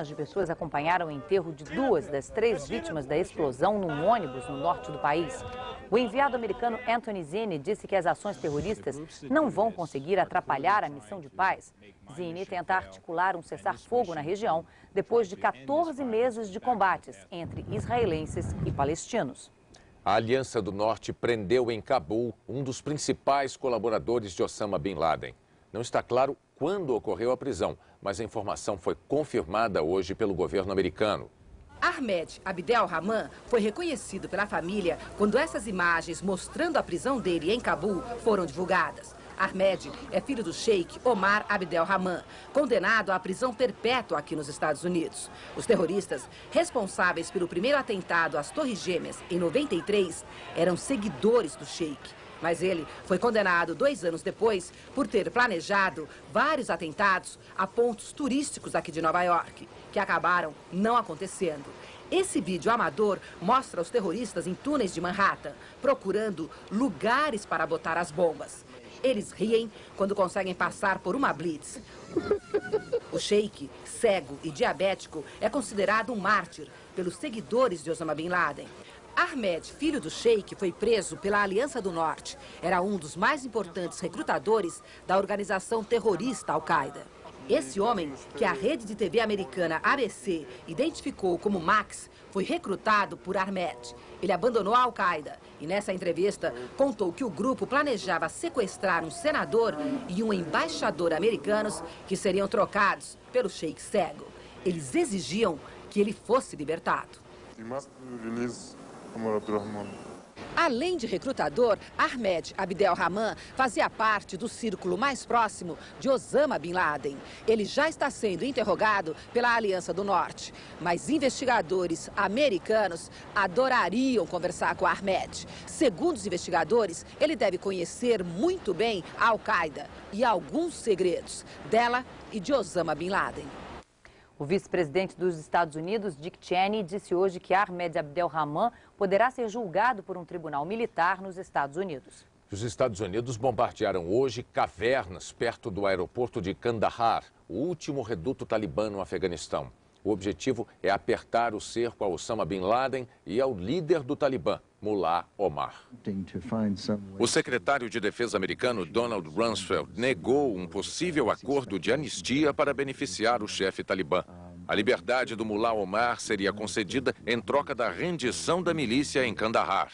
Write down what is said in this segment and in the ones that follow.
Centenas de pessoas acompanharam o enterro de 2 das 3 vítimas da explosão num ônibus no norte do país. O enviado americano Anthony Zinni disse que as ações terroristas não vão conseguir atrapalhar a missão de paz. Zinni tenta articular um cessar-fogo na região depois de 14 meses de combates entre israelenses e palestinos. A Aliança do Norte prendeu em Cabul um dos principais colaboradores de Osama Bin Laden. Não está claro quando ocorreu a prisão, mas a informação foi confirmada hoje pelo governo americano. Ahmed Abdel Rahman foi reconhecido pela família quando essas imagens mostrando a prisão dele em Cabul foram divulgadas. Ahmed é filho do sheik Omar Abdel Rahman, condenado à prisão perpétua aqui nos Estados Unidos. Os terroristas responsáveis pelo primeiro atentado às Torres Gêmeas em 93 eram seguidores do sheik. Mas ele foi condenado 2 anos depois por ter planejado vários atentados a pontos turísticos aqui de Nova York, que acabaram não acontecendo. Esse vídeo amador mostra os terroristas em túneis de Manhattan, procurando lugares para botar as bombas. Eles riem quando conseguem passar por uma blitz. O sheik, cego e diabético, é considerado um mártir pelos seguidores de Osama Bin Laden. Ahmed, filho do sheik, foi preso pela Aliança do Norte. Era um dos mais importantes recrutadores da organização terrorista Al-Qaeda. Esse homem, que a rede de TV americana ABC identificou como Max, foi recrutado por Ahmed. Ele abandonou a Al-Qaeda e, nessa entrevista, contou que o grupo planejava sequestrar um senador e um embaixador americanos que seriam trocados pelo sheik cego. Eles exigiam que ele fosse libertado. Além de recrutador, Ahmed Abdel Rahman fazia parte do círculo mais próximo de Osama Bin Laden. Ele já está sendo interrogado pela Aliança do Norte. Mas investigadores americanos adorariam conversar com Ahmed. Segundo os investigadores, ele deve conhecer muito bem a Al-Qaeda e alguns segredos dela e de Osama Bin Laden. O vice-presidente dos Estados Unidos, Dick Cheney, disse hoje que Ahmed Abdel Rahman poderá ser julgado por um tribunal militar nos Estados Unidos. Os Estados Unidos bombardearam hoje cavernas perto do aeroporto de Kandahar, o último reduto talibã no Afeganistão. O objetivo é apertar o cerco a Osama Bin Laden e ao líder do Talibã, Mullah Omar. O secretário de Defesa americano, Donald Rumsfeld, negou um possível acordo de anistia para beneficiar o chefe talibã. A liberdade do Mullah Omar seria concedida em troca da rendição da milícia em Kandahar.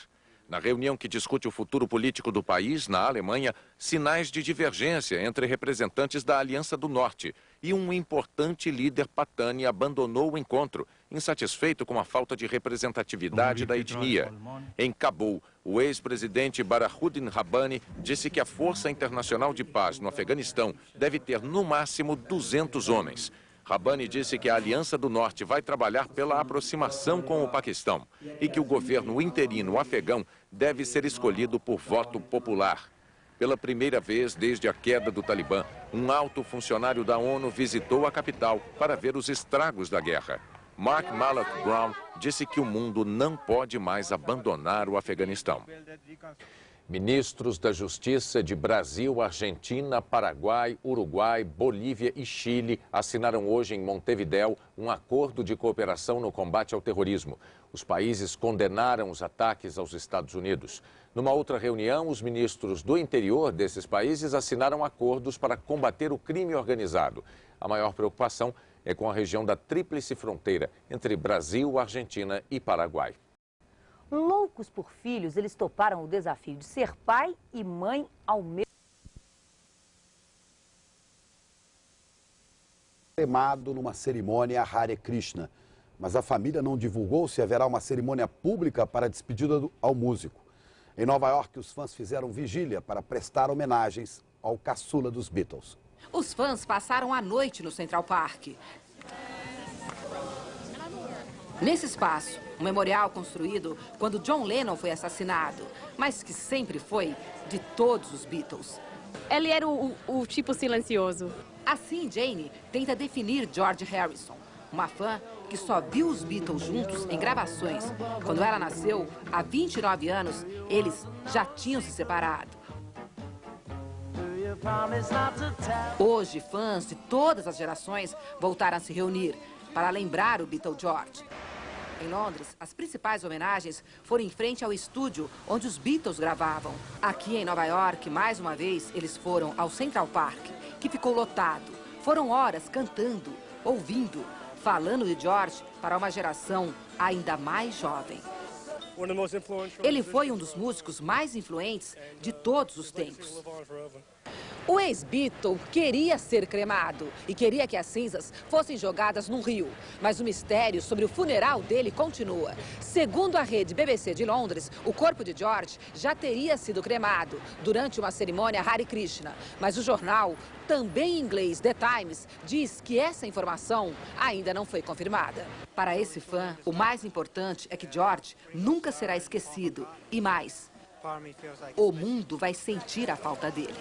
Na reunião que discute o futuro político do país, na Alemanha, sinais de divergência entre representantes da Aliança do Norte e um importante líder Patani abandonou o encontro, insatisfeito com a falta de representatividade da etnia. Em Cabul, o ex-presidente Barahuddin Rabbani disse que a Força Internacional de Paz no Afeganistão deve ter no máximo 200 homens. Rabbani disse que a Aliança do Norte vai trabalhar pela aproximação com o Paquistão e que o governo interino afegão deve ser escolhido por voto popular. Pela primeira vez desde a queda do Talibã, um alto funcionário da ONU visitou a capital para ver os estragos da guerra. Mark Malloch Brown disse que o mundo não pode mais abandonar o Afeganistão. Ministros da Justiça de Brasil, Argentina, Paraguai, Uruguai, Bolívia e Chile assinaram hoje em Montevidéu um acordo de cooperação no combate ao terrorismo. Os países condenaram os ataques aos Estados Unidos. Numa outra reunião, os ministros do interior desses países assinaram acordos para combater o crime organizado. A maior preocupação é com a região da Tríplice Fronteira entre Brasil, Argentina e Paraguai. Loucos por filhos, eles toparam o desafio de ser pai e mãe ao mesmo tempo. Numa cerimônia Hare Krishna, mas a família não divulgou se haverá uma cerimônia pública para a despedida ao músico. Em Nova York, os fãs fizeram vigília para prestar homenagens ao caçula dos Beatles. Os fãs passaram a noite no Central Park. Nesse espaço, um memorial construído quando John Lennon foi assassinado, mas que sempre foi de todos os Beatles. Ele era o tipo silencioso. Assim, Jane tenta definir George Harrison, uma fã que só viu os Beatles juntos em gravações. Quando ela nasceu, há 29 anos, eles já tinham se separado. Hoje, fãs de todas as gerações voltaram a se reunir. para lembrar o Beatle George. Em Londres, as principais homenagens foram em frente ao estúdio onde os Beatles gravavam. Aqui em Nova York, mais uma vez, eles foram ao Central Park, que ficou lotado. Foram horas cantando, ouvindo, falando de George para uma geração ainda mais jovem. Ele foi um dos músicos mais influentes de todos os tempos. O ex-Beatle queria ser cremado e queria que as cinzas fossem jogadas no rio. Mas o mistério sobre o funeral dele continua. Segundo a rede BBC de Londres, o corpo de George já teria sido cremado durante uma cerimônia Hare Krishna. Mas o jornal, também em inglês, The Times, diz que essa informação ainda não foi confirmada. Para esse fã, o mais importante é que George nunca será esquecido. E mais, o mundo vai sentir a falta dele.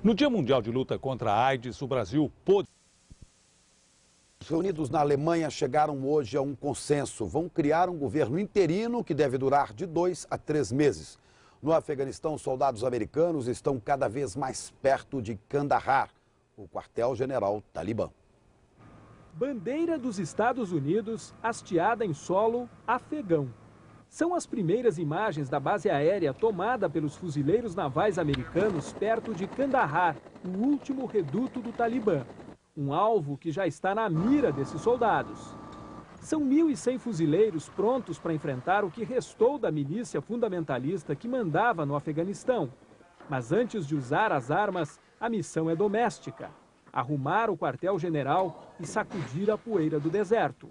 No Dia Mundial de Luta contra a AIDS, o Brasil pôde... Os reunidos na Alemanha chegaram hoje a um consenso. Vão criar um governo interino que deve durar de 2 a 3 meses. No Afeganistão, soldados americanos estão cada vez mais perto de Kandahar, o quartel-general talibã. Bandeira dos Estados Unidos hasteada em solo afegão. São as primeiras imagens da base aérea tomada pelos fuzileiros navais americanos perto de Kandahar, o último reduto do Talibã. Um alvo que já está na mira desses soldados. São 1.100 fuzileiros prontos para enfrentar o que restou da milícia fundamentalista que mandava no Afeganistão. Mas antes de usar as armas, a missão é doméstica. Arrumar o quartel-general e sacudir a poeira do deserto.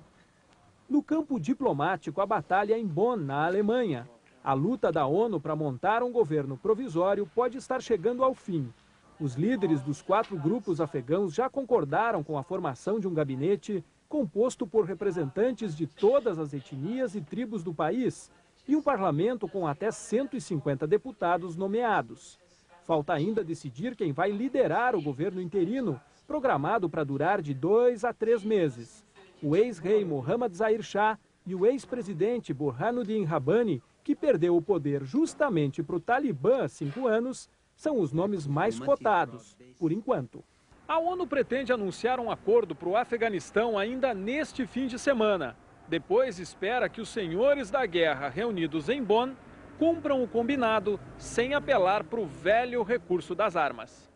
No campo diplomático, a batalha é em Bonn, na Alemanha. A luta da ONU para montar um governo provisório pode estar chegando ao fim. Os líderes dos 4 grupos afegãos já concordaram com a formação de um gabinete composto por representantes de todas as etnias e tribos do país e um parlamento com até 150 deputados nomeados. Falta ainda decidir quem vai liderar o governo interino, programado para durar de 2 a 3 meses. O ex-rei Mohammad Zahir Shah e o ex-presidente Burhanuddin Rabbani, que perdeu o poder justamente para o Talibã há 5 anos, são os nomes mais cotados, por enquanto. A ONU pretende anunciar um acordo para o Afeganistão ainda neste fim de semana. Depois espera que os senhores da guerra reunidos em Bonn cumpram o combinado sem apelar para o velho recurso das armas.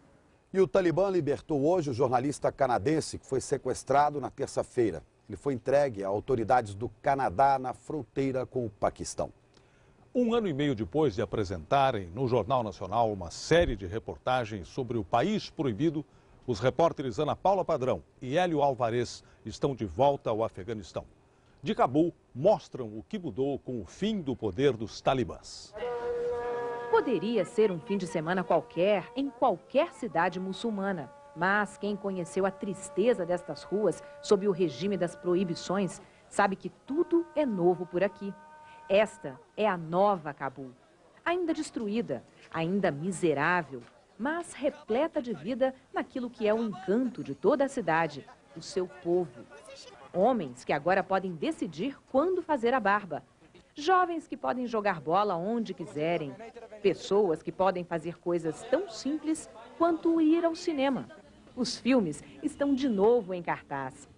E o Talibã libertou hoje o jornalista canadense que foi sequestrado na terça-feira. Ele foi entregue a autoridades do Canadá na fronteira com o Paquistão. 1 ano e meio depois de apresentarem no Jornal Nacional uma série de reportagens sobre o país proibido, os repórteres Ana Paula Padrão e Hélio Alvarez estão de volta ao Afeganistão. De Cabul, mostram o que mudou com o fim do poder dos talibãs. Poderia ser um fim de semana qualquer, em qualquer cidade muçulmana. Mas quem conheceu a tristeza destas ruas sob o regime das proibições, sabe que tudo é novo por aqui. Esta é a nova Cabul. Ainda destruída, ainda miserável, mas repleta de vida naquilo que é o encanto de toda a cidade, o seu povo. Homens que agora podem decidir quando fazer a barba. Jovens que podem jogar bola onde quiserem. Pessoas que podem fazer coisas tão simples quanto ir ao cinema. Os filmes estão de novo em cartaz.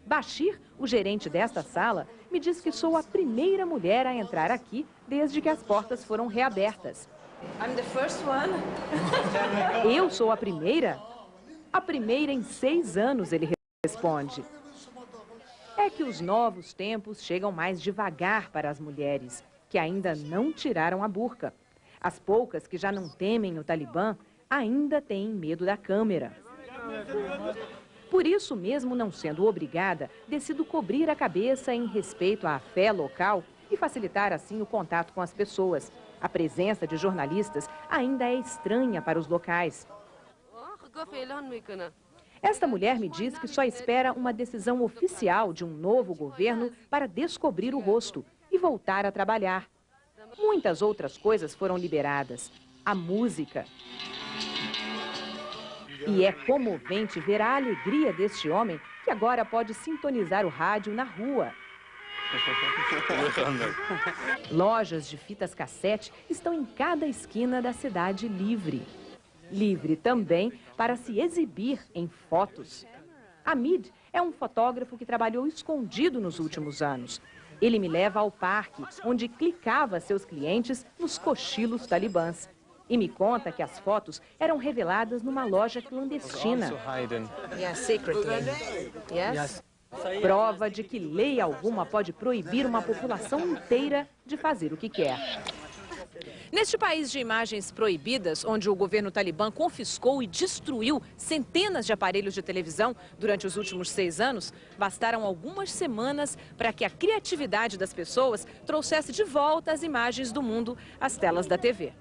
Bashir, o gerente desta sala, me diz que sou a primeira mulher a entrar aqui desde que as portas foram reabertas. I'm the first one. Eu sou a primeira? A primeira em 6 anos, ele responde. É que os novos tempos chegam mais devagar para as mulheres, que ainda não tiraram a burca. As poucas que já não temem o Talibã ainda têm medo da câmera. Por isso, mesmo não sendo obrigada, decido cobrir a cabeça em respeito à fé local e facilitar assim o contato com as pessoas. A presença de jornalistas ainda é estranha para os locais. Esta mulher me diz que só espera uma decisão oficial de um novo governo para descobrir o rosto e voltar a trabalhar. Muitas outras coisas foram liberadas. A música. E é comovente ver a alegria deste homem que agora pode sintonizar o rádio na rua. Lojas de fitas cassete estão em cada esquina da cidade livre. livre também para se exibir em fotos. Hamid é um fotógrafo que trabalhou escondido nos últimos anos. Ele me leva ao parque, onde clicava seus clientes nos cochilos talibãs. E me conta que as fotos eram reveladas numa loja clandestina. Prova de que lei alguma pode proibir uma população inteira de fazer o que quer. Neste país de imagens proibidas, onde o governo talibã confiscou e destruiu centenas de aparelhos de televisão durante os últimos 6 anos, bastaram algumas semanas para que a criatividade das pessoas trouxesse de volta as imagens do mundo às telas da TV.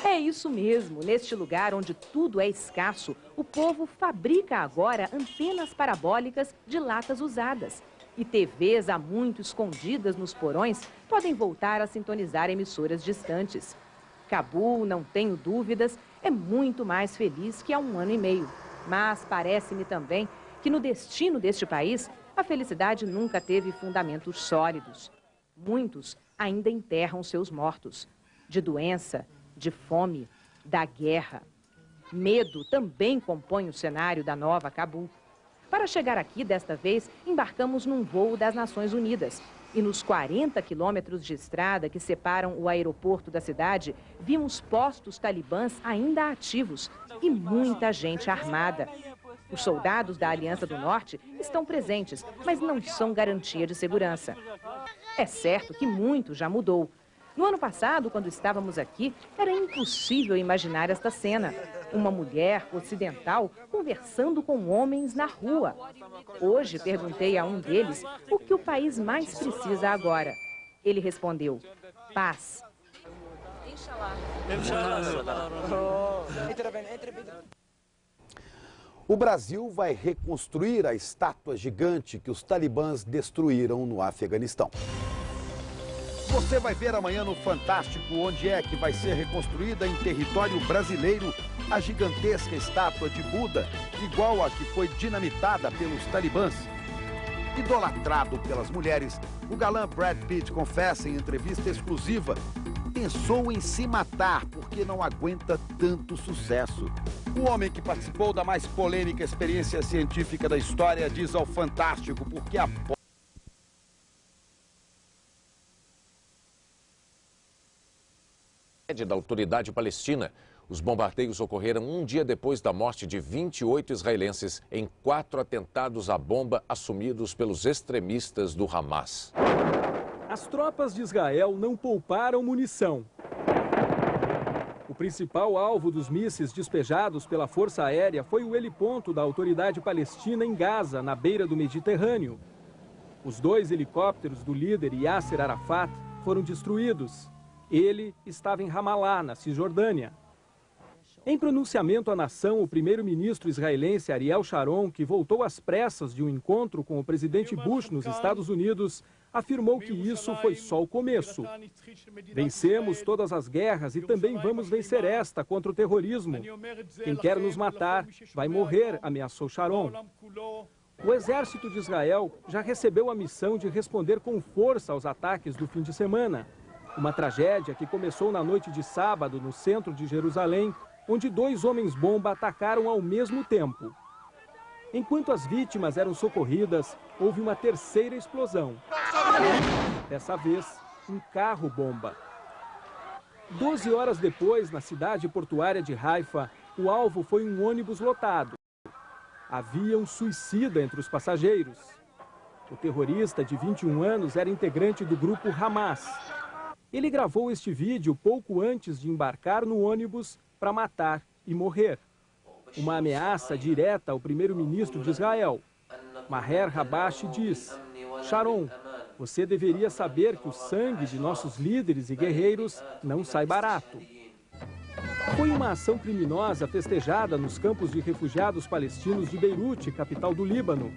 É isso mesmo, neste lugar onde tudo é escasso, o povo fabrica agora antenas parabólicas de latas usadas. E TVs há muito escondidas nos porões podem voltar a sintonizar emissoras distantes. Cabul, não tenho dúvidas, é muito mais feliz que há 1 ano e meio. Mas parece-me também que no destino deste país, a felicidade nunca teve fundamentos sólidos. Muitos ainda enterram seus mortos, de doença, de fome, da guerra. Medo também compõe o cenário da nova Cabul. Para chegar aqui, desta vez, embarcamos num voo das Nações Unidas. E nos 40 quilômetros de estrada que separam o aeroporto da cidade, vimos postos talibãs ainda ativos e muita gente armada. Os soldados da Aliança do Norte estão presentes, mas não são garantia de segurança. É certo que muito já mudou. No ano passado, quando estávamos aqui, era impossível imaginar esta cena. Uma mulher ocidental conversando com homens na rua. Hoje, perguntei a um deles o que o país mais precisa agora. Ele respondeu: paz. O Brasil vai reconstruir a estátua gigante que os talibãs destruíram no Afeganistão. Você vai ver amanhã no Fantástico onde é que vai ser reconstruída em território brasileiro a gigantesca estátua de Buda, igual a que foi dinamitada pelos talibãs. Idolatrado pelas mulheres, o galã Brad Pitt confessa em entrevista exclusiva: pensou em se matar porque não aguenta tanto sucesso. O homem que participou da mais polêmica experiência científica da história diz ao Fantástico porque a da autoridade palestina. Os bombardeios ocorreram um dia depois da morte de 28 israelenses em 4 atentados à bomba assumidos pelos extremistas do Hamas. As tropas de Israel não pouparam munição. O principal alvo dos mísseis despejados pela Força Aérea foi o heliponto da autoridade palestina em Gaza, na beira do Mediterrâneo. Os 2 helicópteros do líder Yasser Arafat foram destruídos. Ele estava em Ramallah, na Cisjordânia. Em pronunciamento à nação, o primeiro-ministro israelense Ariel Sharon, que voltou às pressas de um encontro com o presidente Bush nos Estados Unidos, afirmou que isso foi só o começo. Vencemos todas as guerras e também vamos vencer esta contra o terrorismo. Quem quer nos matar vai morrer, ameaçou Sharon. O exército de Israel já recebeu a missão de responder com força aos ataques do fim de semana. Uma tragédia que começou na noite de sábado no centro de Jerusalém, onde 2 homens-bomba atacaram ao mesmo tempo. Enquanto as vítimas eram socorridas, houve uma terceira explosão. Dessa vez, um carro-bomba. 12 horas depois, na cidade portuária de Haifa, o alvo foi um ônibus lotado. Havia um suicida entre os passageiros. O terrorista, de 21 anos, era integrante do grupo Hamas. Ele gravou este vídeo pouco antes de embarcar no ônibus para matar e morrer. Uma ameaça direta ao primeiro-ministro de Israel. Maher Habashi diz: Sharon, você deveria saber que o sangue de nossos líderes e guerreiros não sai barato. Foi uma ação criminosa festejada nos campos de refugiados palestinos de Beirute, capital do Líbano.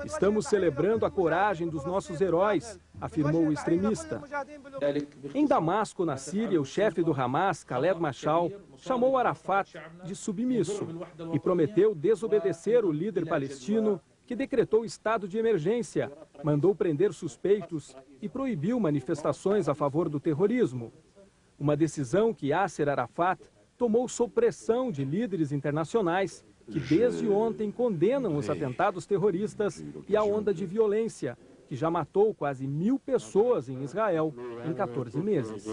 Estamos celebrando a coragem dos nossos heróis, afirmou o extremista. Em Damasco, na Síria, o chefe do Hamas, Khaled Mashal, chamou Arafat de submisso e prometeu desobedecer o líder palestino, que decretou estado de emergência, mandou prender suspeitos e proibiu manifestações a favor do terrorismo. Uma decisão que Yasser Arafat tomou sob pressão de líderes internacionais que desde ontem condenam os atentados terroristas e a onda de violência, que já matou quase 1000 pessoas em Israel em 14 meses.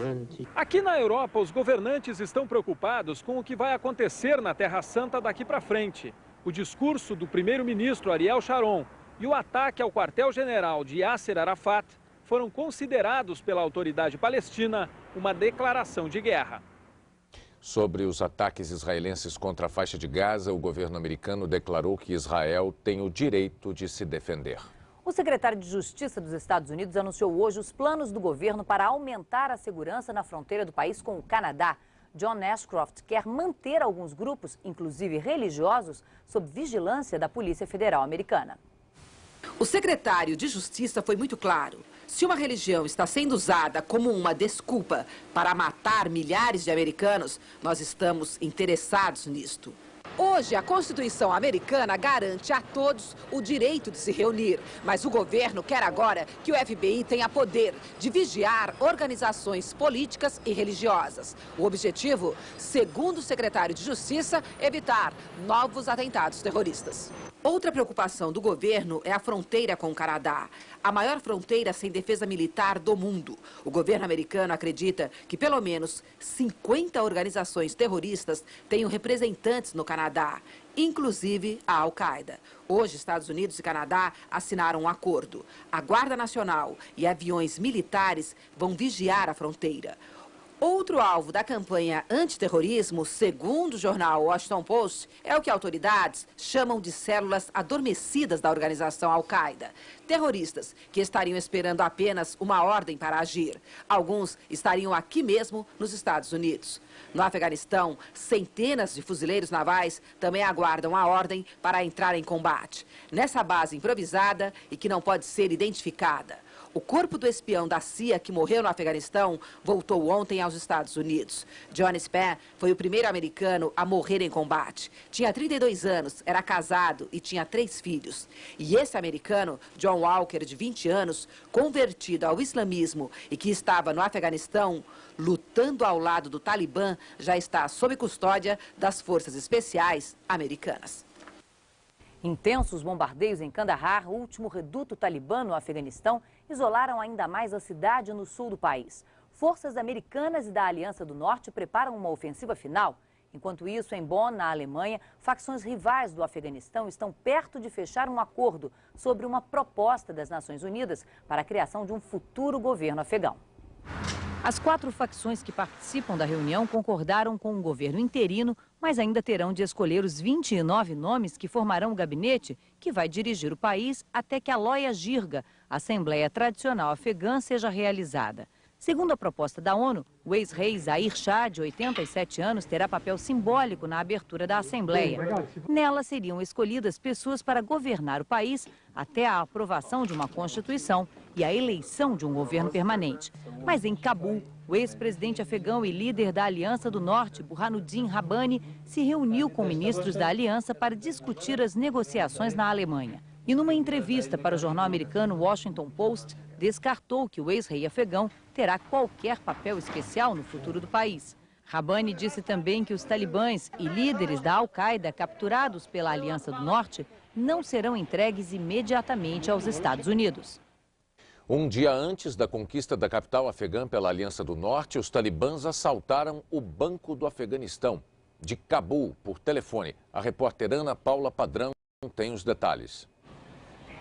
Aqui na Europa, os governantes estão preocupados com o que vai acontecer na Terra Santa daqui para frente. O discurso do primeiro-ministro Ariel Sharon e o ataque ao quartel-general de Yasser Arafat foram considerados pela autoridade palestina uma declaração de guerra. Sobre os ataques israelenses contra a faixa de Gaza, o governo americano declarou que Israel tem o direito de se defender. O secretário de Justiça dos Estados Unidos anunciou hoje os planos do governo para aumentar a segurança na fronteira do país com o Canadá. John Ashcroft quer manter alguns grupos, inclusive religiosos, sob vigilância da Polícia Federal Americana. O secretário de Justiça foi muito claro. Se uma religião está sendo usada como uma desculpa para matar milhares de americanos, nós estamos interessados nisto. Hoje, a Constituição americana garante a todos o direito de se reunir, mas o governo quer agora que o FBI tenha poder de vigiar organizações políticas e religiosas. O objetivo, segundo o secretário de Justiça, evitar novos atentados terroristas. Outra preocupação do governo é a fronteira com o Canadá, a maior fronteira sem defesa militar do mundo. O governo americano acredita que pelo menos 50 organizações terroristas tenham representantes no Canadá, inclusive a Al-Qaeda. Hoje, Estados Unidos e Canadá assinaram um acordo. A Guarda Nacional e aviões militares vão vigiar a fronteira. Outro alvo da campanha antiterrorismo, segundo o jornal Washington Post, é o que autoridades chamam de células adormecidas da organização Al-Qaeda. Terroristas que estariam esperando apenas uma ordem para agir. Alguns estariam aqui mesmo nos Estados Unidos. No Afeganistão, centenas de fuzileiros navais também aguardam a ordem para entrar em combate. Nessa base improvisada e que não pode ser identificada. O corpo do espião da CIA que morreu no Afeganistão voltou ontem aos Estados Unidos. John Spann foi o primeiro americano a morrer em combate. Tinha 32 anos, era casado e tinha 3 filhos. E esse americano, John Walker, de 20 anos, convertido ao islamismo e que estava no Afeganistão, lutando ao lado do Talibã, já está sob custódia das forças especiais americanas. Intensos bombardeios em Kandahar, o último reduto talibã no Afeganistão, isolaram ainda mais a cidade no sul do país. Forças americanas e da Aliança do Norte preparam uma ofensiva final. Enquanto isso, em Bonn, na Alemanha, facções rivais do Afeganistão estão perto de fechar um acordo sobre uma proposta das Nações Unidas para a criação de um futuro governo afegão. As 4 facções que participam da reunião concordaram com um governo interino, mas ainda terão de escolher os 29 nomes que formarão o gabinete que vai dirigir o país até que a Loya Jirga, a Assembleia Tradicional Afegã, seja realizada. Segundo a proposta da ONU, o ex-rei Zahir Shah, de 87 anos, terá papel simbólico na abertura da Assembleia. Nela seriam escolhidas pessoas para governar o país até a aprovação de uma Constituição e a eleição de um governo permanente. Mas em Cabul, o ex-presidente afegão e líder da Aliança do Norte, Burhanuddin Rabbani, se reuniu com ministros da Aliança para discutir as negociações na Alemanha. E numa entrevista para o jornal americano Washington Post, descartou que o ex-rei afegão terá qualquer papel especial no futuro do país. Rabbani disse também que os talibãs e líderes da Al-Qaeda capturados pela Aliança do Norte não serão entregues imediatamente aos Estados Unidos. Um dia antes da conquista da capital afegã pela Aliança do Norte, os talibãs assaltaram o Banco do Afeganistão, de Cabul, por telefone. A repórter Ana Paula Padrão tem os detalhes.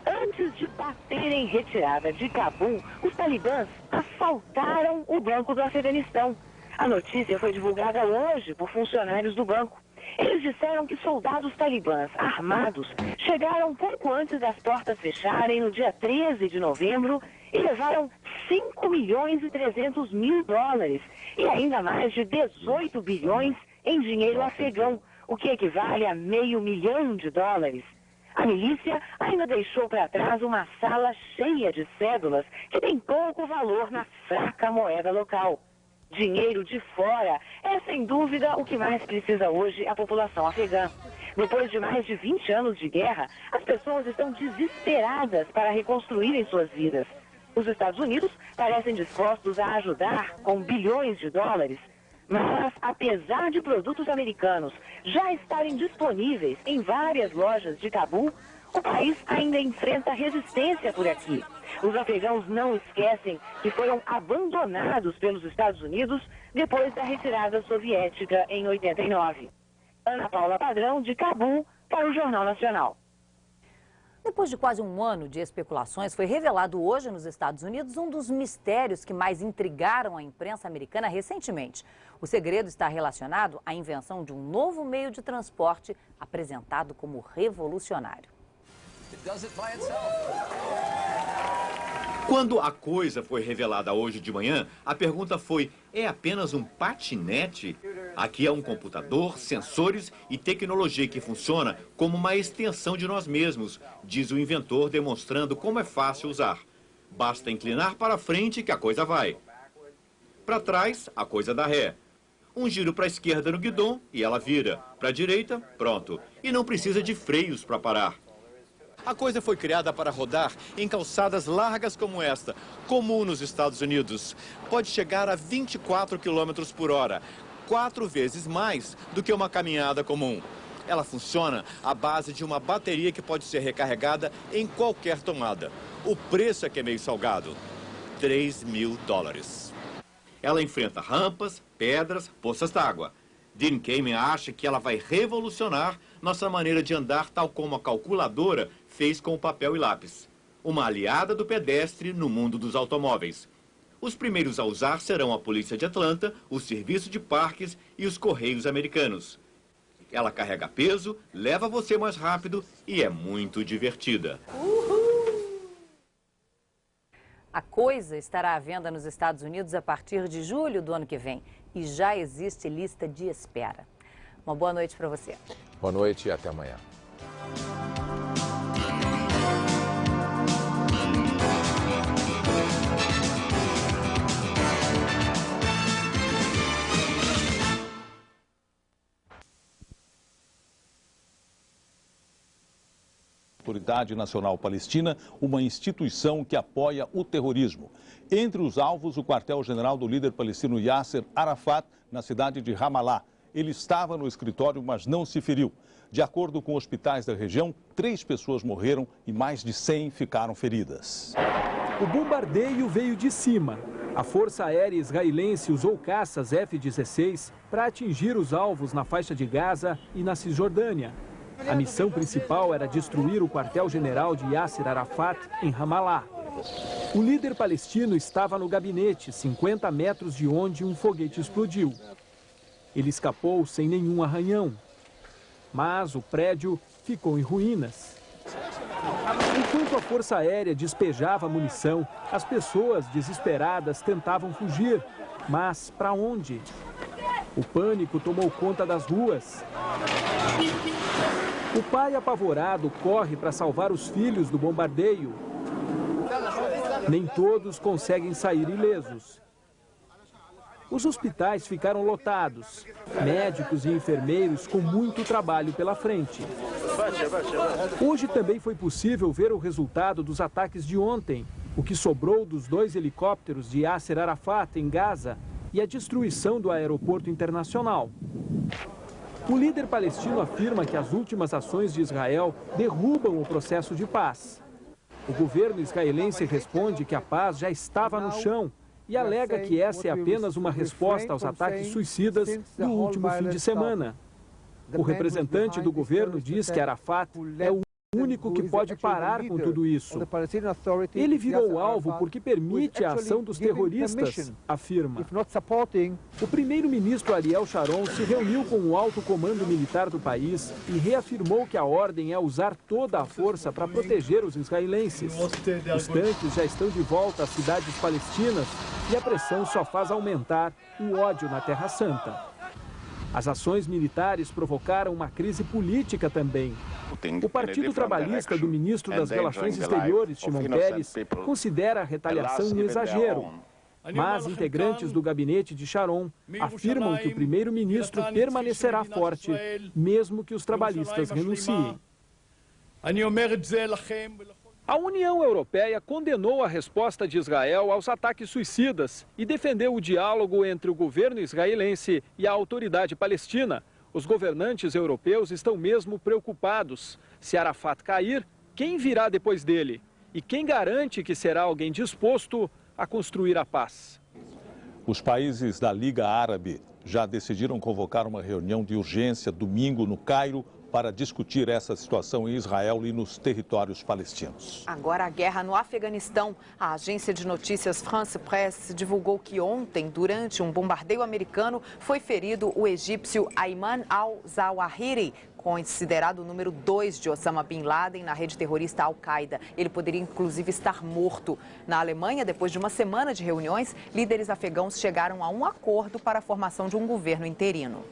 Antes de baterem retirada de Cabul, os talibãs assaltaram o Banco do Afeganistão. A notícia foi divulgada hoje por funcionários do banco. Eles disseram que soldados talibãs armados chegaram pouco antes das portas fecharem no dia 13 de novembro e levaram 5 milhões e 300 mil dólares e ainda mais de 18 bilhões em dinheiro afegão, o que equivale a $500 milhão. A milícia ainda deixou para trás uma sala cheia de cédulas que tem pouco valor na fraca moeda local. Dinheiro de fora é, sem dúvida, o que mais precisa hoje a população afegã. Depois de mais de 20 anos de guerra, as pessoas estão desesperadas para reconstruírem suas vidas. Os Estados Unidos parecem dispostos a ajudar com bilhões de dólares, mas apesar de produtos americanos já estarem disponíveis em várias lojas de Cabul, o país ainda enfrenta resistência por aqui. Os afegãos não esquecem que foram abandonados pelos Estados Unidos depois da retirada soviética em 89. Ana Paula Padrão, de Cabul, para o Jornal Nacional. Depois de quase um ano de especulações, foi revelado hoje nos Estados Unidos um dos mistérios que mais intrigaram a imprensa americana recentemente. O segredo está relacionado à invenção de um novo meio de transporte apresentado como revolucionário. Quando a coisa foi revelada hoje de manhã, a pergunta foi: é apenas um patinete? Aqui é um computador, sensores e tecnologia que funciona como uma extensão de nós mesmos, diz o inventor, demonstrando como é fácil usar. Basta inclinar para frente que a coisa vai. Para trás, a coisa dá ré. Um giro para a esquerda no guidão e ela vira. Para a direita, pronto. E não precisa de freios para parar. A coisa foi criada para rodar em calçadas largas como esta, comum nos Estados Unidos. Pode chegar a 24 km por hora, 4 vezes mais do que uma caminhada comum. Ela funciona à base de uma bateria que pode ser recarregada em qualquer tomada. O preço é que é meio salgado, $3.000. Ela enfrenta rampas, pedras, poças d'água. Dean Kamen acha que ela vai revolucionar nossa maneira de andar, tal como a calculadora fez com o papel e lápis. Uma aliada do pedestre no mundo dos automóveis. Os primeiros a usar serão a Polícia de Atlanta, o Serviço de Parques e os Correios americanos. Ela carrega peso, leva você mais rápido e é muito divertida. A coisa estará à venda nos Estados Unidos a partir de julho do ano que vem e já existe lista de espera. Uma boa noite para você. Boa noite e até amanhã. Autoridade Nacional Palestina, uma instituição que apoia o terrorismo. Entre os alvos, o quartel-general do líder palestino Yasser Arafat, na cidade de Ramallah. Ele estava no escritório, mas não se feriu. De acordo com hospitais da região, 3 pessoas morreram e mais de 100 ficaram feridas. O bombardeio veio de cima. A Força Aérea Israelense usou caças F-16 para atingir os alvos na faixa de Gaza e na Cisjordânia. A missão principal era destruir o quartel-general de Yasser Arafat em Ramallah. O líder palestino estava no gabinete, 50 metros de onde um foguete explodiu. Ele escapou sem nenhum arranhão, mas o prédio ficou em ruínas. Enquanto a Força Aérea despejava munição, as pessoas desesperadas tentavam fugir. Mas para onde? O pânico tomou conta das ruas. O pai apavorado corre para salvar os filhos do bombardeio. Nem todos conseguem sair ilesos. Os hospitais ficaram lotados, médicos e enfermeiros com muito trabalho pela frente. Hoje também foi possível ver o resultado dos ataques de ontem, o que sobrou dos 2 helicópteros de Yasser Arafat em Gaza e a destruição do aeroporto internacional. O líder palestino afirma que as últimas ações de Israel derrubam o processo de paz. O governo israelense responde que a paz já estava no chão e alega que essa é apenas uma resposta aos ataques suicidas do último fim de semana. O representante do governo diz que Arafat é o único que pode parar com tudo isso. Ele virou alvo porque permite a ação dos terroristas, afirma. O primeiro-ministro Ariel Sharon se reuniu com o alto comando militar do país e reafirmou que a ordem é usar toda a força para proteger os israelenses. Os tanques já estão de volta às cidades palestinas e a pressão só faz aumentar o ódio na Terra Santa. As ações militares provocaram uma crise política também. O Partido Trabalhista do ministro das Relações Exteriores, Shimon Peres, considera a retaliação um exagero. Mas integrantes do gabinete de Sharon afirmam que o primeiro-ministro permanecerá forte, mesmo que os trabalhistas renunciem. A União Europeia condenou a resposta de Israel aos ataques suicidas e defendeu o diálogo entre o governo israelense e a autoridade palestina. Os governantes europeus estão mesmo preocupados. Se Arafat cair, quem virá depois dele? E quem garante que será alguém disposto a construir a paz? Os países da Liga Árabe já decidiram convocar uma reunião de urgência domingo no Cairo para discutir essa situação em Israel e nos territórios palestinos. Agora a guerra no Afeganistão. A agência de notícias France Presse divulgou que ontem, durante um bombardeio americano, foi ferido o egípcio Ayman al-Zawahiri, considerado o número 2 de Osama Bin Laden na rede terrorista Al-Qaeda. Ele poderia inclusive estar morto. Na Alemanha, depois de uma semana de reuniões, líderes afegãos chegaram a um acordo para a formação de um governo interino.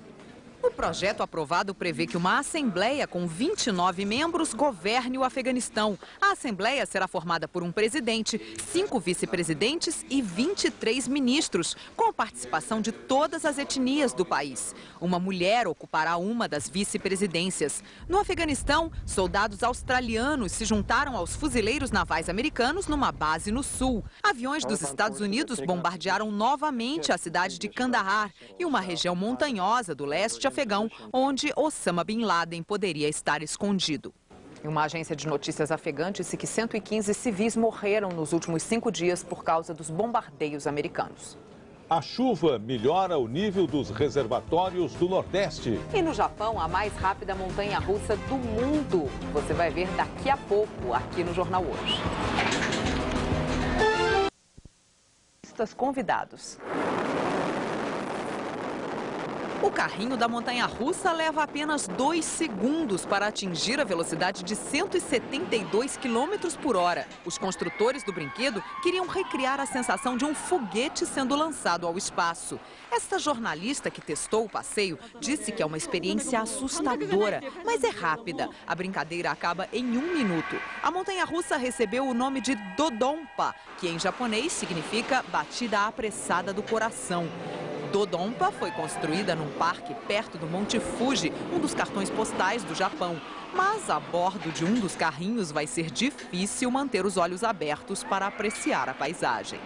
O projeto aprovado prevê que uma assembleia com 29 membros governe o Afeganistão. A assembleia será formada por um presidente, 5 vice-presidentes e 23 ministros, com a participação de todas as etnias do país. Uma mulher ocupará uma das vice-presidências. No Afeganistão, soldados australianos se juntaram aos fuzileiros navais americanos numa base no sul. Aviões dos Estados Unidos bombardearam novamente a cidade de Kandahar e uma região montanhosa do leste afegão, onde Osama Bin Laden poderia estar escondido. Uma agência de notícias afegã disse que 115 civis morreram nos últimos 5 dias por causa dos bombardeios americanos. A chuva melhora o nível dos reservatórios do Nordeste. E no Japão, a mais rápida montanha-russa do mundo. Você vai ver daqui a pouco, aqui no Jornal Hoje. Convidados. O carrinho da montanha-russa leva apenas 2 segundos para atingir a velocidade de 172 km por hora. Os construtores do brinquedo queriam recriar a sensação de um foguete sendo lançado ao espaço. Esta jornalista que testou o passeio disse que é uma experiência assustadora, mas é rápida. A brincadeira acaba em 1 minuto. A montanha-russa recebeu o nome de Dodonpa, que em japonês significa batida apressada do coração. Dodonpa foi construída num parque perto do Monte Fuji, um dos cartões postais do Japão. Mas a bordo de um dos carrinhos vai ser difícil manter os olhos abertos para apreciar a paisagem.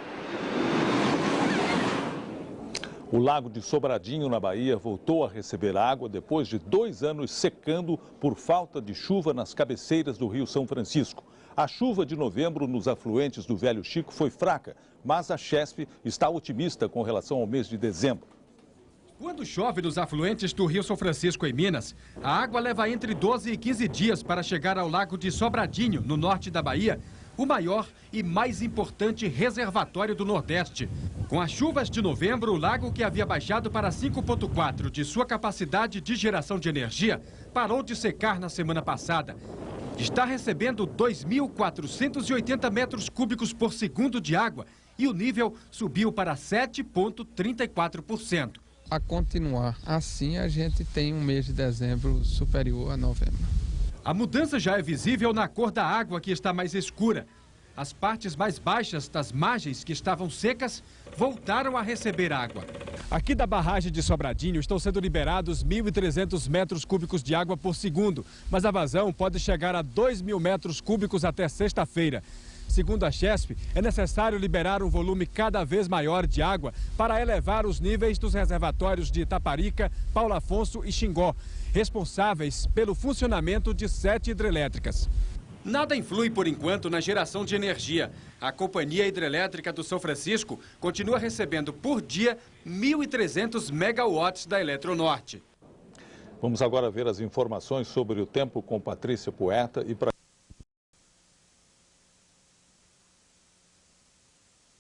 O Lago de Sobradinho, na Bahia, voltou a receber água depois de 2 anos secando por falta de chuva nas cabeceiras do Rio São Francisco. A chuva de novembro nos afluentes do Velho Chico foi fraca, mas a Chesf está otimista com relação ao mês de dezembro. Quando chove nos afluentes do Rio São Francisco, em Minas, a água leva entre 12 e 15 dias para chegar ao Lago de Sobradinho, no norte da Bahia, o maior e mais importante reservatório do Nordeste. Com as chuvas de novembro, o lago, que havia baixado para 5,4 de sua capacidade de geração de energia, parou de secar na semana passada. Está recebendo 2.480 metros cúbicos por segundo de água e o nível subiu para 7,34%. A continuar assim, a gente tem um mês de dezembro superior a novembro. A mudança já é visível na cor da água, que está mais escura. As partes mais baixas das margens, que estavam secas, voltaram a receber água. Aqui da barragem de Sobradinho estão sendo liberados 1.300 metros cúbicos de água por segundo, mas a vazão pode chegar a 2.000 metros cúbicos até sexta-feira. Segundo a Chesf, é necessário liberar um volume cada vez maior de água para elevar os níveis dos reservatórios de Itaparica, Paulo Afonso e Xingó, responsáveis pelo funcionamento de 7 hidrelétricas. Nada influi, por enquanto, na geração de energia. A Companhia Hidrelétrica do São Francisco continua recebendo por dia 1.300 megawatts da Eletronorte. Vamos agora ver as informações sobre o tempo com Patrícia Poeta e para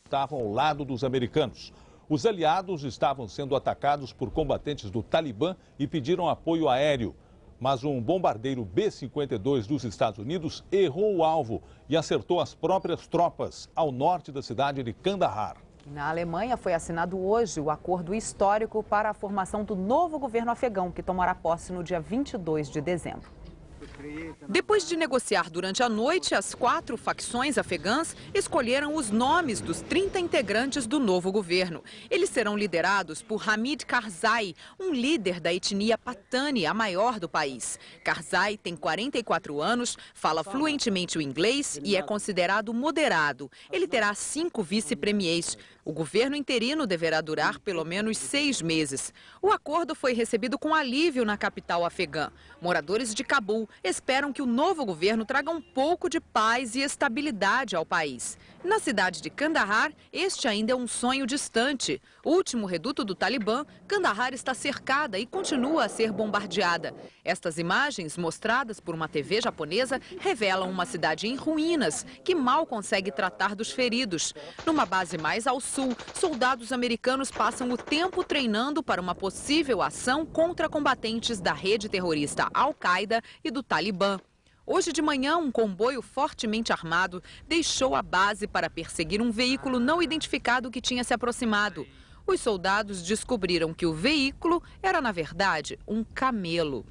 estavam ao lado dos americanos. Os aliados estavam sendo atacados por combatentes do Talibã e pediram apoio aéreo. Mas um bombardeiro B-52 dos Estados Unidos errou o alvo e acertou as próprias tropas ao norte da cidade de Kandahar. Na Alemanha foi assinado hoje o acordo histórico para a formação do novo governo afegão, que tomará posse no dia 22 de dezembro. Depois de negociar durante a noite, as 4 facções afegãs escolheram os nomes dos 30 integrantes do novo governo. Eles serão liderados por Hamid Karzai, um líder da etnia Patani, a maior do país. Karzai tem 44 anos, fala fluentemente o inglês e é considerado moderado. Ele terá 5 vice-premiers. O governo interino deverá durar pelo menos 6 meses. O acordo foi recebido com alívio na capital afegã. Moradores de Cabul esperam que o novo governo traga um pouco de paz e estabilidade ao país. Na cidade de Kandahar, este ainda é um sonho distante. O último reduto do Talibã, Kandahar está cercada e continua a ser bombardeada. Estas imagens, mostradas por uma TV japonesa, revelam uma cidade em ruínas, que mal consegue tratar dos feridos. Numa base mais ao sul, soldados americanos passam o tempo treinando para uma possível ação contra combatentes da rede terrorista Al-Qaeda e do Talibã. Hoje de manhã, um comboio fortemente armado deixou a base para perseguir um veículo não identificado que tinha se aproximado. Os soldados descobriram que o veículo era, na verdade, um camelo.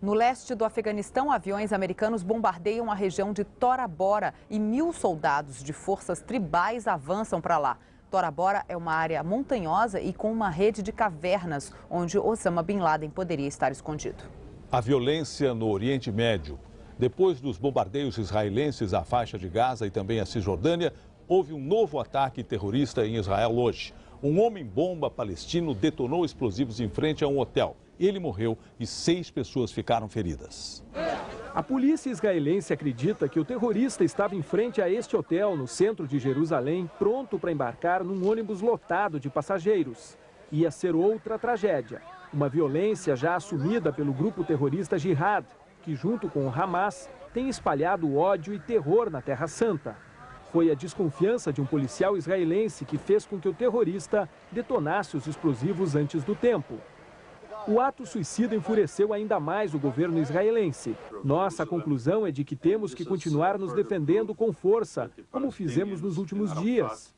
No leste do Afeganistão, aviões americanos bombardeiam a região de Tora Bora e 1.000 soldados de forças tribais avançam para lá. Tora Bora é uma área montanhosa e com uma rede de cavernas onde Osama Bin Laden poderia estar escondido. A violência no Oriente Médio. Depois dos bombardeios israelenses à faixa de Gaza e também à Cisjordânia, houve um novo ataque terrorista em Israel hoje. Um homem-bomba palestino detonou explosivos em frente a um hotel. Ele morreu e 6 pessoas ficaram feridas. A polícia israelense acredita que o terrorista estava em frente a este hotel no centro de Jerusalém, pronto para embarcar num ônibus lotado de passageiros. Ia ser outra tragédia. Uma violência já assumida pelo grupo terrorista Jihad, que junto com o Hamas tem espalhado ódio e terror na Terra Santa. Foi a desconfiança de um policial israelense que fez com que o terrorista detonasse os explosivos antes do tempo. O ato suicida enfureceu ainda mais o governo israelense. Nossa conclusão é de que temos que continuar nos defendendo com força, como fizemos nos últimos dias.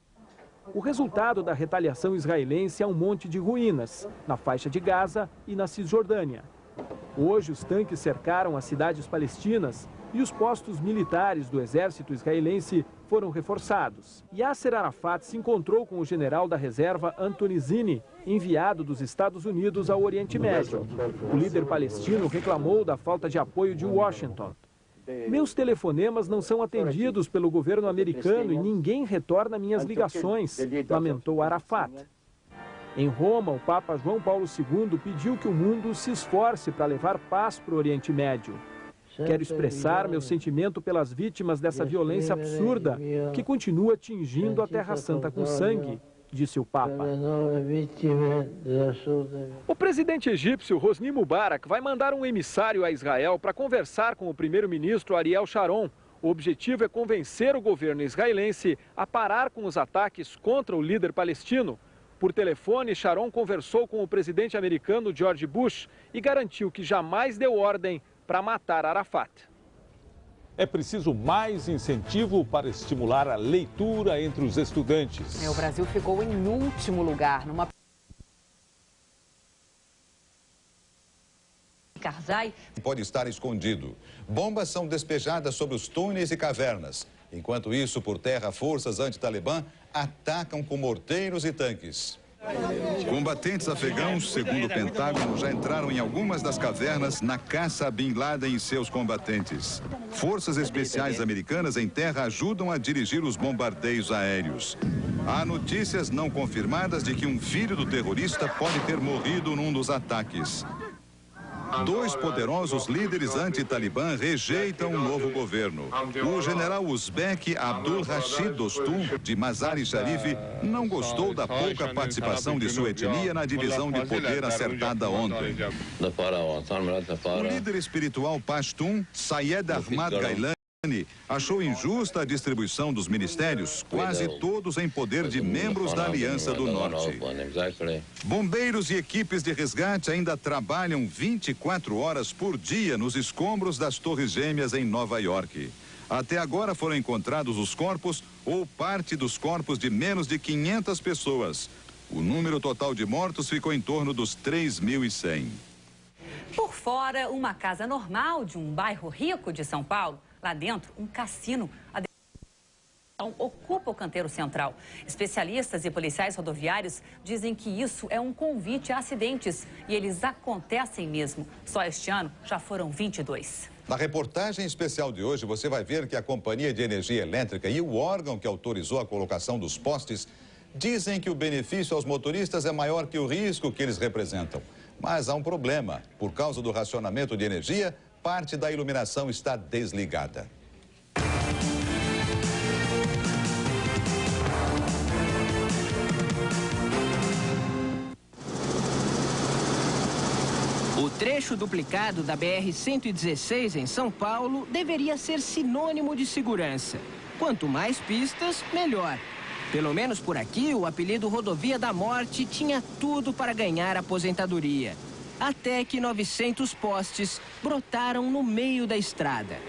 O resultado da retaliação israelense é um monte de ruínas, na faixa de Gaza e na Cisjordânia. Hoje, os tanques cercaram as cidades palestinas e os postos militares do exército israelense foram reforçados. Yasser Arafat se encontrou com o general da reserva Anthony Zinni, enviado dos Estados Unidos ao Oriente Médio. O líder palestino reclamou da falta de apoio de Washington. Meus telefonemas não são atendidos pelo governo americano e ninguém retorna minhas ligações, lamentou Arafat. Em Roma, o Papa João Paulo II pediu que o mundo se esforce para levar paz para o Oriente Médio. Quero expressar meu sentimento pelas vítimas dessa violência absurda que continua tingindo a Terra Santa com sangue, disse o Papa. O presidente egípcio Hosni Mubarak vai mandar um emissário a Israel para conversar com o primeiro-ministro Ariel Sharon. O objetivo é convencer o governo israelense a parar com os ataques contra o líder palestino. Por telefone, Sharon conversou com o presidente americano George Bush e garantiu que jamais deu ordem para matar Arafat. É preciso mais incentivo para estimular a leitura entre os estudantes. O Brasil ficou em último lugar numa... Karzai pode estar escondido. Bombas são despejadas sobre os túneis e cavernas. Enquanto isso, por terra, forças anti-Talibã atacam com morteiros e tanques. Combatentes afegãos, segundo o Pentágono, já entraram em algumas das cavernas na caça a Bin Laden e seus combatentes. Forças especiais americanas em terra ajudam a dirigir os bombardeios aéreos. Há notícias não confirmadas de que um filho do terrorista pode ter morrido num dos ataques. 2 poderosos líderes anti-Talibã rejeitam o novo governo. O general uzbek Abdul Rashid Dostum, de Mazar-e-Sharif, não gostou da pouca participação de sua etnia na divisão de poder acertada ontem. O líder espiritual pashtun, Sayed Ahmad Gailani, achou injusta a distribuição dos ministérios, quase todos em poder de membros da Aliança do Norte. Bombeiros e equipes de resgate ainda trabalham 24 horas por dia nos escombros das Torres Gêmeas em Nova York. Até agora foram encontrados os corpos ou parte dos corpos de menos de 500 pessoas. O número total de mortos ficou em torno dos 3.100. Por fora, uma casa normal de um bairro rico de São Paulo. Lá dentro, um cassino. Ocupa o canteiro central. Especialistas e policiais rodoviários dizem que isso é um convite a acidentes. E eles acontecem mesmo. Só este ano já foram 22. Na reportagem especial de hoje, você vai ver que a Companhia de Energia Elétrica e o órgão que autorizou a colocação dos postes dizem que o benefício aos motoristas é maior que o risco que eles representam. Mas há um problema. Por causa do racionamento de energia, parte da iluminação está desligada. O trecho duplicado da BR-116 em São Paulo deveria ser sinônimo de segurança. Quanto mais pistas, melhor. Pelo menos por aqui, o apelido Rodovia da Morte tinha tudo para ganhar aposentadoria. Até que 900 postes brotaram no meio da estrada.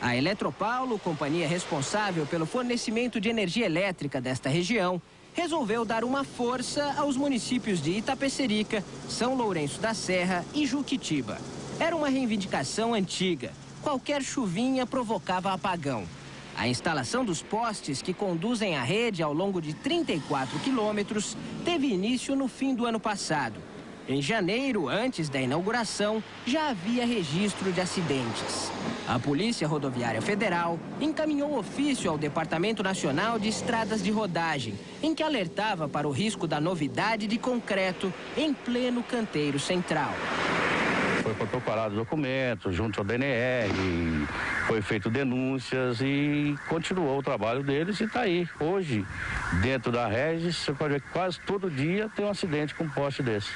A Eletropaulo, companhia responsável pelo fornecimento de energia elétrica desta região, resolveu dar uma força aos municípios de Itapecerica, São Lourenço da Serra e Juquitiba. Era uma reivindicação antiga. Qualquer chuvinha provocava apagão. A instalação dos postes que conduzem a rede ao longo de 34 quilômetros teve início no fim do ano passado. Em janeiro, antes da inauguração, já havia registro de acidentes. A Polícia Rodoviária Federal encaminhou ofício ao Departamento Nacional de Estradas de Rodagem, em que alertava para o risco da novidade de concreto em pleno canteiro central. Foi protocolado documentos junto ao DNR, foi feito denúncias e continuou o trabalho deles e está aí. Hoje, dentro da Regis, você pode ver que quase todo dia tem um acidente com um poste desse.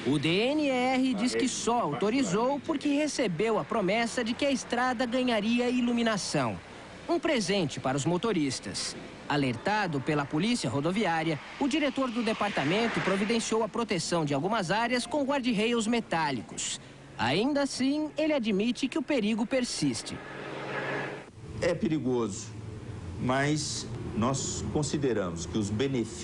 O DNR diz que só autorizou porque recebeu a promessa de que a estrada ganharia iluminação. Um presente para os motoristas. Alertado pela Polícia Rodoviária, o diretor do departamento providenciou a proteção de algumas áreas com guarda-reios metálicos. Ainda assim, ele admite que o perigo persiste. É perigoso, mas nós consideramos que os benefícios